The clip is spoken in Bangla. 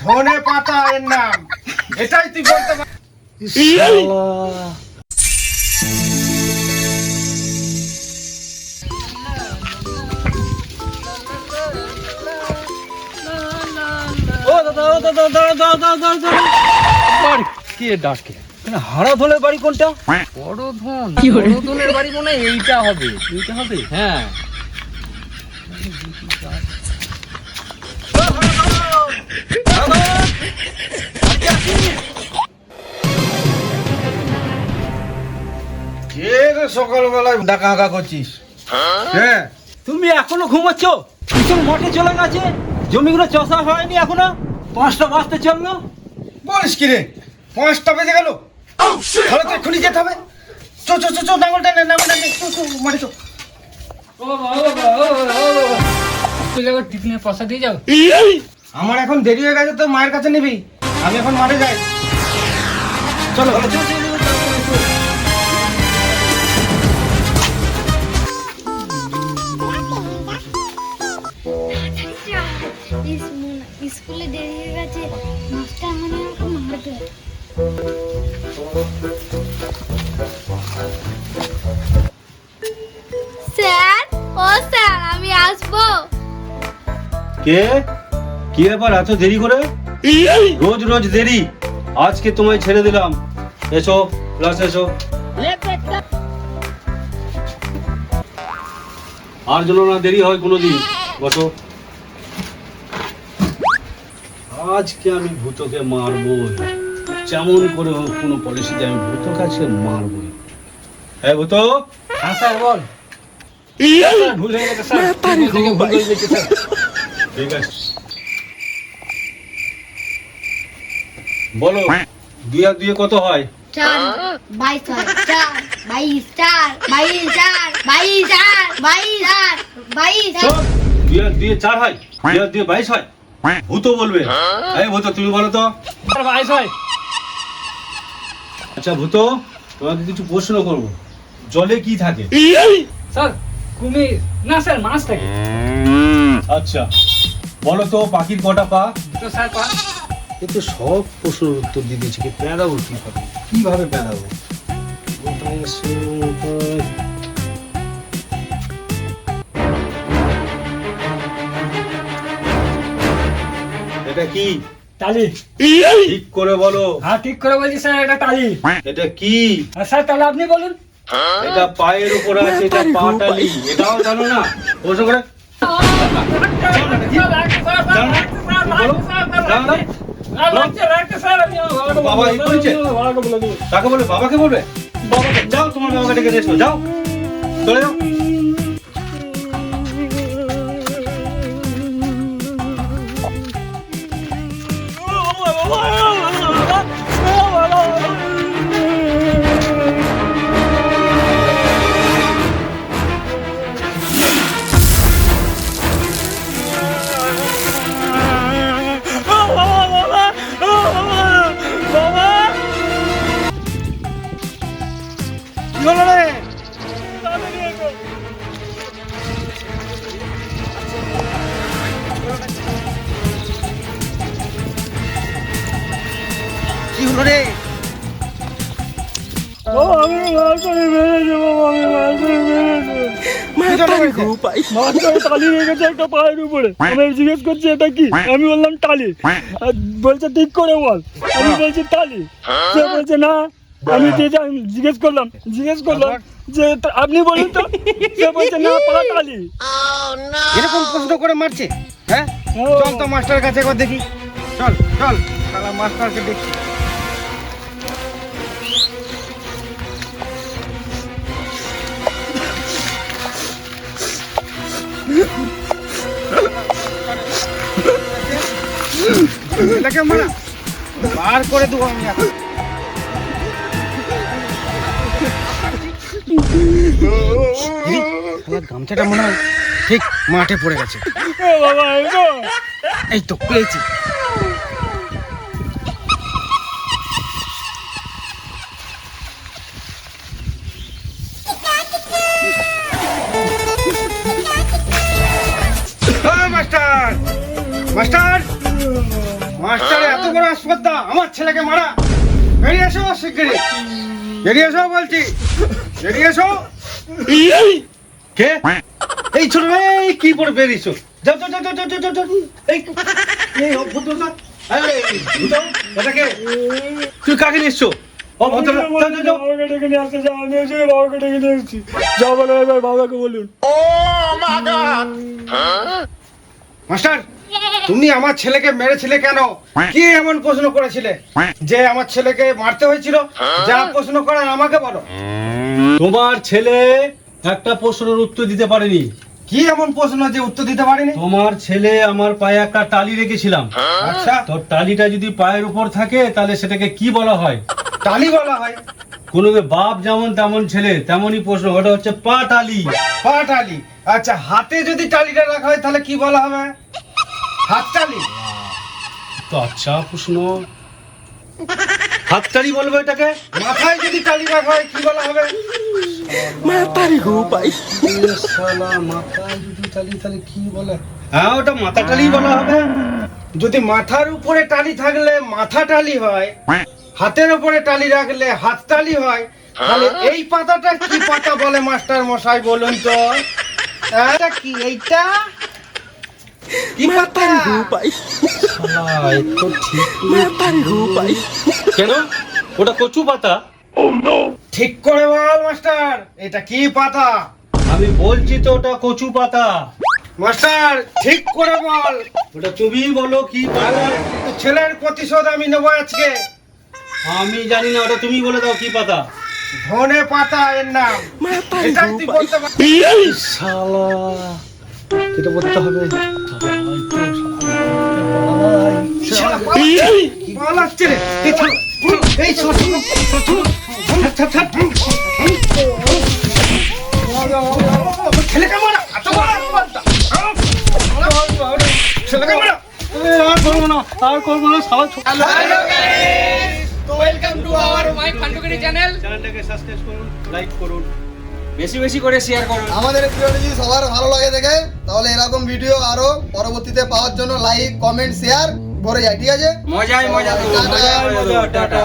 ধনে পাতা এর নাম, এটাই তুই বলতে পারিস। ও দাদা, ও দাদা, দাদা, দাদা, দাদা, দাদা। বাড়ি কে ডাকে? হারাধনের বাড়ি কোনটা? বড় ধনের বাড়ি মনে হয় এইটা হবে। এইটা হবে? হ্যাঁ, কে রে সকালবেলায় ডাকা হাঁকা করছিস? হ্যাঁ, তুমি এখনো ঘুমাচ্ছ? কিছু মাঠে চলে গেছে, জমিগুলো চষা হয়নি এখনো, 5টা বাজতে চললো। বলিস কি রে, 5টা বেজে গেল। তাহলে তো এক্ষুনি যেতে হবে। চো চো চো চো, নাঙ্গলটা নে, নাঙ্গলটা নে, চো চো, মাঠে চো। টিফিনের পয়সা দিয়ে যাও। আমার এখন দেরি হয়ে গেছে, তো মায়ের কাছে নিবি। আমি এখন মাঠে যাই। চলো চলো চলো। স্কুলে দেরি হয়ে গেছে, মাস্টার মনে হয় আমাকে মারবে। স্যার, ও স্যার, আমি আসবো। কে? কি ব্যাপার এত দেরি করে? রোজ রোজ দেরি, আজকে তোমায় ছেড়ে দিলাম। এসো ক্লাসে এসো। আর যেন না দেরি হয় কোনোদিন। বসো। আজকে আমি ভূতকে মারবই, যেমন করে হোক কোনো পলিসিতে আমি ভূতকে আজকে মারবই। হ্যাঁ ভূত। হ্যাঁ স্যার, বল। ভুল হয়ে গেছে স্যার, ভুল হয়ে গেছে স্যার। ঠিক আছে, বলো 2 আর 2 কত হয়? 4, 22 হয়। 4, 22, 4, 22, 4, 22, 4, 22, 4, 22, 4। 2 আর 2 4 হয়, 2 আর 2 22 হয়। ভূত বলবে। এই ভূত তুমি বলো তো। স্যার 22 হয়। আচ্ছা ভূত, তোমাকে কিছু প্রশ্ন করব। জলে কি থাকে? স্যার কুমির না স্যার, মাছ থাকে। আচ্ছা বলো তো, পাখির কটা পা? তো স্যার এ তো সব প্রশ্নের উত্তর দিয়ে দিয়েছি, পেঁদাবো কিভাবে? কিভাবে পেঁদাবো? এটা কি? টালি। ঠিক করে বলো। হ্যাঁ ঠিক করে বলছি স্যার, এটা টালি। এটা কি? আর স্যার তাহলে আপনি বলুন। এটা পায়ের উপর আছে, এটা পাটালি। এটাও জানো না? প্রশ্ন করে বাবা এই করেছে? কাকে বলবে? বাবাকে বলবে? বাবাকে যাও, তোমার বাবাকে ডেকে নিয়ে এসো, যাও, চলে যাও। কি হলো রে? কি হলো রে? টালি হয়ে গেছে একটা পায়ের উপরে। আমি জিজ্ঞেস করছি এটা কি, আমি বললাম টালি। আর বলছে ঠিক করে বল, আমি বলছি টালি। সে বলছে না, আমি জিজ্ঞেস করলাম যে আপনি বলুন তো। সে বলছে না, পা টালি। এরকম প্রশ্ন করে মারছে? হ্যাঁ, চল তো মাস্টারের কাছে একবার দেখি। চল চল, শালা মাস্টারকে দেখি। এটাকে মারা, বার করে দেবো আমি এখন। গামছাটা মনে হয় ঠিক মাঠে পড়ে গেছে। বাবা এই তো পেয়েছি। মাস্টার, মাস্টার, মাস্টার এত বড় আসপদ্দা আমার ছেলেকে মারা। বেরিয়ে এসো শিগগিরই, বেরিয়ে এসো বলছি, বেরিয়ে এসো। কে? এই ছোট এই কি পরে বেরিয়েছো? যাও যাও যাও যাও যাও যাও, যাও। এই অভদ্রতা, এটাকে তুই কাকে নিচ্ছ? অভদ্রতা, যাও যাও যাও। বাবাকে ডেকে নিয়ে আসতে যাও, আমি এসে বাবাকে ডেকে নিয়ে এসেছি। যাও বলো এবার বাবাকে বলুন। মাস্টার তুমি আমার ছেলেকে মেরেছিলে কেন? কি এমন প্রশ্ন করেছিলে যে আমার ছেলেকে মারতে হয়েছিল? যা প্রশ্ন করার আমাকে বলো। তোমার ছেলে একটা প্রশ্নের উত্তর দিতে পারেনি। কি এমন প্রশ্ন যে উত্তর দিতে পারিনি? তোমার ছেলে আমার পায়ে একটা টালি রেখেছিলাম। আচ্ছা, তোর টালিটা যদি পায়ের উপর থাকে তাহলে সেটাকে কি বলা হয়? টালি বলা হয়। কোনো বাপ যেমন তেমন ছেলে তেমনই প্রশ্ন, ওটা হচ্ছে পা টালি। পা টালি। আচ্ছা, হাতে যদি টালিটা রাখা হয় তাহলে কি বলা হবে? হাত টালি। তো আচ্ছা প্রশ্ন, হাত টালি বলবো এটাকে। মাথায় যদি টালি রাখা হয় কি বলা হবে? শালা, মাথায় যদি টালি তাহলে কি বলে? হ্যাঁ, ওটা মাথা টালি বলা হবে। যদি মাথার উপরে টালি থাকলে মাথা টালি হয়, হাতের উপরে টালি রাখলে হাত টালি হয়, তাহলে এই পাতাটা কি পাতা বলে মাস্টার মশাই বলুন তো? এটা কি? এইটা কি পাতা? শালা, এ তো ঠিক কেন? ওটা কচু পাতা। ঠিক করে বল মাস্টার, এটা কি পাতা? আমি বলছি তো ওটা কচু পাতা। মাস্টার ঠিক করে বল। ওটা তুমি বলো কি পাতা। ছেলের প্রতিশোধ আমি নেবো আজকে। আমি জানি না, ওটা তুমি বলে দাও কি পাতা। ধনে পাতা এর নাম। এটা তুই বলতে পারবি? শালা, এটা বলতে হবে। শালা, বল আসছে রে। এই ছাড়, এই ছাড়, ছাড়, ছাড়, ছাড়। ছেলেকে মারা, এত বড় আসপদ্দা। ছেলেকে মারা। আর করবো না, আর করবো না, শালা। ওয়েলকাম টু আওয়ার মাই ফান্ডুকারি চ্যানেল। চ্যানেলটাকে সাবস্ক্রাইব করুন, লাইক করুন। বেশি বেশি করে শেয়ার করুন। আমাদের এই ভিডিওটি যদি সবার ভালো লাগে দেখে তাহলে এরকম ভিডিও আরো পরবর্তীতে পাওয়ার জন্য লাইক কমেন্ট শেয়ার ভরে যায়, ঠিক আছে? মজাই মজা দেবো, টাটা। মজাই মজা দেবো, টাটা।